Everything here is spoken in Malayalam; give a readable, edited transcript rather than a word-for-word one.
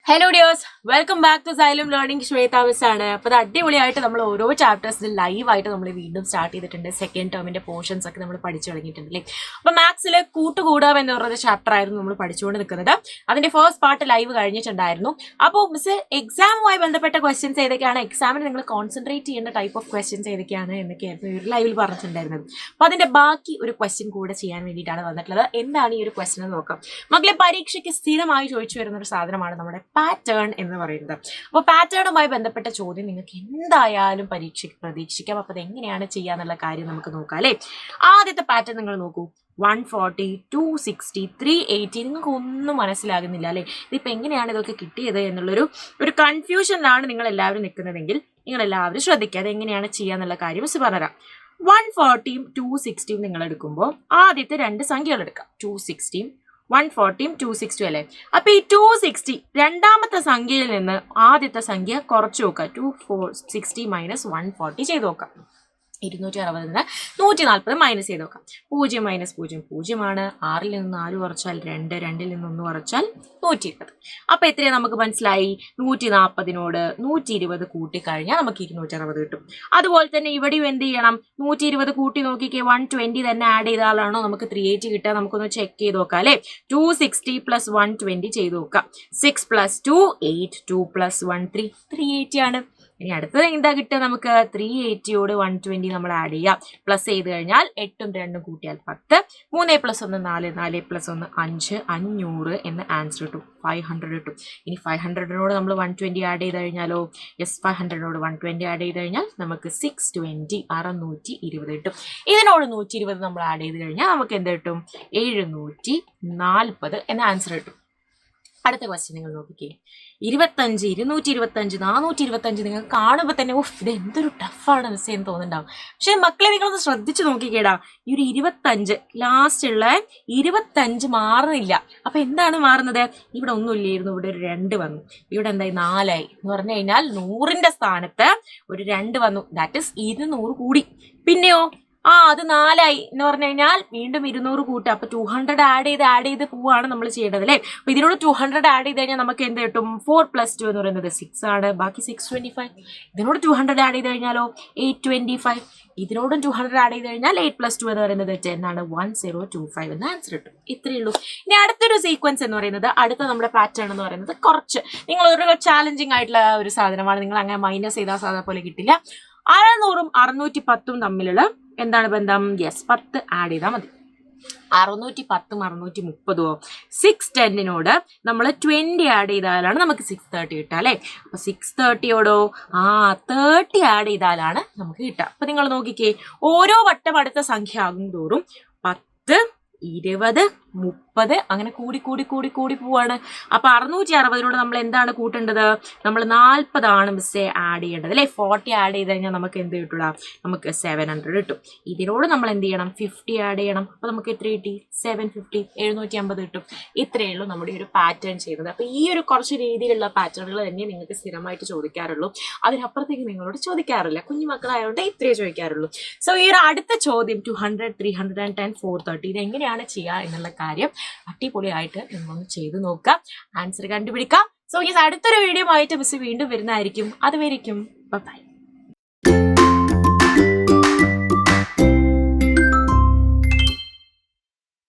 Hello dears, welcome back to Xylem learning. Shweta miss ആണ്. അപ്പോൾ അത് അടിപൊളിയായിട്ട് നമ്മൾ ഓരോ ചാപ്റ്റേഴ്സിൽ ലൈവായിട്ട് നമ്മൾ വീണ്ടും സ്റ്റാർട്ട് ചെയ്തിട്ടുണ്ട്. സെക്കൻഡ് ടേമിന്റെ പോർഷൻസ് ഒക്കെ നമ്മൾ പഠിച്ചു തുടങ്ങിയിട്ടുണ്ട് അല്ലേ. അപ്പോൾ മാത്സിൽ കൂട്ടുകൂടാം എന്ന് പറയുന്ന ചാപ്റ്റർ ആയിരുന്നു നമ്മൾ പഠിച്ചുകൊണ്ട് നിൽക്കുന്നത്. അതിന്റെ ഫസ്റ്റ് പാർട്ട് ലൈവ് കഴിഞ്ഞിട്ടുണ്ടായിരുന്നു. അപ്പോൾ മിസ് എക്സാമുമായി ബന്ധപ്പെട്ട ക്വസ്റ്റ്യൻസ് ഏതൊക്കെയാണ്, എക്സാമിന് നിങ്ങൾ കോൺസെൻട്രേറ്റ് ചെയ്യുന്ന ടൈപ്പ് ഓഫ് ക്വസ്റ്റ്യൻസ് ഏതൊക്കെയാണ് എന്നൊക്കെയായിരുന്നു ഒരു ലൈവിൽ പറഞ്ഞിട്ടുണ്ടായിരുന്നത്. അപ്പോൾ അതിന്റെ ബാക്കി ഒരു ക്വസ്റ്റ്യൻ കൂടെ ചെയ്യാൻ വേണ്ടിയിട്ടാണ് വന്നിട്ടുള്ളത്. എന്താണ് ഈ ഒരു ക്വസ്റ്റ്യൻ എന്ന് നോക്കാം. മക്കളെ, പരീക്ഷയ്ക്ക് സ്ഥിരമായി ചോദിച്ചു വരുന്ന ഒരു സാധനമാണ് നമ്മുടെ പാറ്റേൺ എന്ന് പറയുന്നത്. അപ്പോൾ പാറ്റേണുമായി ബന്ധപ്പെട്ട ചോദ്യം നിങ്ങൾക്ക് എന്തായാലും പരീക്ഷയ്ക്ക് പ്രതീക്ഷിക്കാം. അപ്പോൾ അത് എങ്ങനെയാണ് ചെയ്യാന്നുള്ള കാര്യം നമുക്ക് നോക്കാം അല്ലേ. ആദ്യത്തെ പാറ്റേൺ നിങ്ങൾ നോക്കൂ. 140, 260, 380. നിങ്ങൾക്ക് ഒന്നും മനസ്സിലാകുന്നില്ല അല്ലേ. ഇതിപ്പോൾ എങ്ങനെയാണ് ഇതൊക്കെ കിട്ടിയത് എന്നുള്ളൊരു കൺഫ്യൂഷനിലാണ് നിങ്ങൾ എല്ലാവരും നിൽക്കുന്നതെങ്കിൽ നിങ്ങൾ എല്ലാവരും ശ്രദ്ധിക്കുക. അത് എങ്ങനെയാണ് ചെയ്യാന്നുള്ള കാര്യം മിസ് പറഞ്ഞുതരാം. 140യും 260യും നിങ്ങൾ എടുക്കുമ്പോൾ ആദ്യത്തെ രണ്ട് സംഖ്യകൾ എടുക്കാം. 260യും 140യും 260 അല്ലേ. അപ്പൊ ഈ 260 രണ്ടാമത്തെ സംഖ്യയിൽ നിന്ന് ആദ്യത്തെ സംഖ്യ കുറച്ച് നോക്കുക. 260 മൈനസ് 140 ചെയ്ത് നോക്കാം. 260 140 മൈനസ് ചെയ്ത് നോക്കാം. 0 മൈനസ് 0 0ആണ്. 6ൽ നിന്ന് 4 കുറച്ചാൽ 2, 2ൽ നിന്ന് 1 കുറച്ചാൽ 120. അപ്പൊ എത്രയാണ് നമുക്ക് മനസ്സിലായി. 140നോട് 120 കൂട്ടിക്കഴിഞ്ഞാൽ നമുക്ക് 260 കിട്ടും. അതുപോലെ തന്നെ ഇവിടെയും എന്ത് ചെയ്യണം, 120 കൂട്ടി നോക്കിക്കേ. 120 തന്നെ ആഡ് ചെയ്താലാണോ നമുക്ക് 380 കിട്ടുക. നമുക്കൊന്ന് ചെക്ക് ചെയ്ത് നോക്കാം അല്ലെ. 260 പ്ലസ് 120 ചെയ്ത് നോക്കാം. 6 പ്ലസ് 2 8, 2 പ്ലസ് 1 3 380 ആണ്. ഇനി അടുത്തത് എന്താ കിട്ടുക നമുക്ക്. 380യോട് 120 നമ്മൾ ആഡ് ചെയ്യാം. പ്ലസ് ചെയ്ത് കഴിഞ്ഞാൽ 8ഉം 2ഉം കൂട്ടിയാൽ 10. 3 പ്ലസ് 1 4, 4 പ്ലസ് 1 5, 500 എന്ന് ആൻസർ കിട്ടും. 500 കിട്ടും. ഇനി 500നോട് നമ്മൾ 120 ആഡ് ചെയ്ത് കഴിഞ്ഞാലോ. യെസ്, 500നോട് 120 ആഡ് ചെയ്ത് കഴിഞ്ഞാൽ നമുക്ക് 620 620 കിട്ടും. ഇതിനോട് 120 നമ്മൾ ആഡ് ചെയ്ത് കഴിഞ്ഞാൽ നമുക്ക് എന്ത് കിട്ടും. 740 എന്ന ആൻസർ കിട്ടും. അടുത്ത ക്വസ്റ്റ്യൻ നിങ്ങൾ നോക്കിക്കേ. 25, 225, 425 നിങ്ങൾ കാണുമ്പോൾ തന്നെ ഇത് എന്തൊരു ടഫാണ് മിസ് എന്ന് തോന്നുന്നുണ്ടാവും. പക്ഷെ മക്കളെ നിങ്ങളൊന്ന് ശ്രദ്ധിച്ച് നോക്കിക്കേടാ. ഈ ഒരു 25 ലാസ്റ്റുള്ള 25 മാറുന്നില്ല. അപ്പൊ എന്താണ് മാറുന്നത്. ഇവിടെ ഒന്നുമില്ലായിരുന്നു, ഇവിടെ ഒരു 2 വന്നു. ഇവിടെ എന്തായി 4 ആയി എന്ന് പറഞ്ഞു കഴിഞ്ഞാൽ 100ന്റെ സ്ഥാനത്ത് ഒരു 2 വന്നു. ദാറ്റ് ഇസ് 200 കൂടി. പിന്നെയോ അത് 4 ആയി എന്ന് പറഞ്ഞു കഴിഞ്ഞാൽ വീണ്ടും 200 കൂട്ടുക. അപ്പൊ 200 ആഡ് ചെയ്ത് പോവാണ് നമ്മൾ ചെയ്യേണ്ടത് അല്ലേ. അപ്പൊ ഇതിനോട് 200 ആഡ് ചെയ്ത് കഴിഞ്ഞാൽ നമുക്ക് എന്ത് കിട്ടും. 4 പ്ലസ് 2 എന്ന് പറയുന്നത് 6 ആണ്. ബാക്കി 625. ഇതിനോട് 200 ആഡ് ചെയ്ത് കഴിഞ്ഞാലോ 825. ഇതിനോടും 200 ആഡ് ചെയ്ത് കഴിഞ്ഞാൽ 8 പ്ലസ് 2 എന്ന് പറയുന്നത് 10 ആണ്. 1025 എന്ന് ആൻസർ കിട്ടും. ഇത്രയേ ഉള്ളൂ. ഇനി അടുത്തൊരു സീക്വൻസ് എന്ന് പറയുന്നത്, അടുത്ത നമ്മുടെ പാറ്റേൺ എന്ന് പറയുന്നത് കുറച്ച് നിങ്ങൾ ഒരു ചാലഞ്ചിങ് ആയിട്ടുള്ള ഒരു സാധനമാണ്. നിങ്ങൾ അങ്ങനെ മൈനസ് ചെയ്താൽ സാധാ പോലെ കിട്ടില്ല. 600ഉം 610ഉം തമ്മിലുള്ള എന്താണ് ബന്ധം. യെസ്, 10 ആഡ് ചെയ്താൽ മതി. 610ഉം 630ഉം 610നോട് നമ്മൾ 20 ആഡ് ചെയ്താലാണ് നമുക്ക് 630 കിട്ടുക അല്ലേ. അപ്പൊ 630യോടോ 30 ആഡ് ചെയ്താലാണ് നമുക്ക് കിട്ടുക. അപ്പൊ നിങ്ങൾ നോക്കിക്കേ, ഓരോ വട്ടം അടുത്ത സംഖ്യ ആകും തോറും 10, 20, 30 അങ്ങനെ കൂടി കൂടി കൂടി കൂടി പോവാണ്. അപ്പൊ 660നോട് നമ്മൾ എന്താണ് കൂട്ടേണ്ടത്. നമ്മൾ 40 മിസ്സേ ആഡ് ചെയ്യേണ്ടത് അല്ലെ. 40 ആഡ് ചെയ്ത് കഴിഞ്ഞാൽ നമുക്ക് എന്ത് കിട്ടൂടാ. നമുക്ക് 700 കിട്ടും. ഇതിനോട് നമ്മൾ എന്ത് ചെയ്യണം, 50 ആഡ് ചെയ്യണം. അപ്പൊ നമുക്ക് എത്ര കിട്ടി. 750 750 കിട്ടും. ഇത്രയേ ഉള്ളൂ നമ്മുടെ ഒരു പാറ്റേൺ ചെയ്യുന്നത്. അപ്പൊ ഈ ഒരു കുറച്ച് രീതിയിലുള്ള പാറ്റേണുകൾ തന്നെ നിങ്ങൾക്ക് സ്ഥിരമായിട്ട് ചോദിക്കാറുള്ളൂ. അതിനപ്പുറത്തേക്ക് നിങ്ങളോട് ചോദിക്കാറില്ല. കുഞ്ഞു മക്കളായതുകൊണ്ട് ഇത്രയേ ചോദിക്കാറുള്ളൂ. സോ ഈ ഒരു അടുത്ത ചോദ്യം 200, 310, 430 ഇത് എങ്ങനെയാണ് ചെയ്യുക എന്നുള്ള കാര്യം അടിപൊളിയായിട്ട് നിങ്ങളൊന്ന് ചെയ്ത് നോക്കാം. ആൻസർ കണ്ടുപിടിക്കാം. സോ ഈ അടുത്തൊരു വീഡിയോ ആയിട്ട് മിസ് വീണ്ടും വരുന്നതായിരിക്കും. അതുവരെയും ബൈ.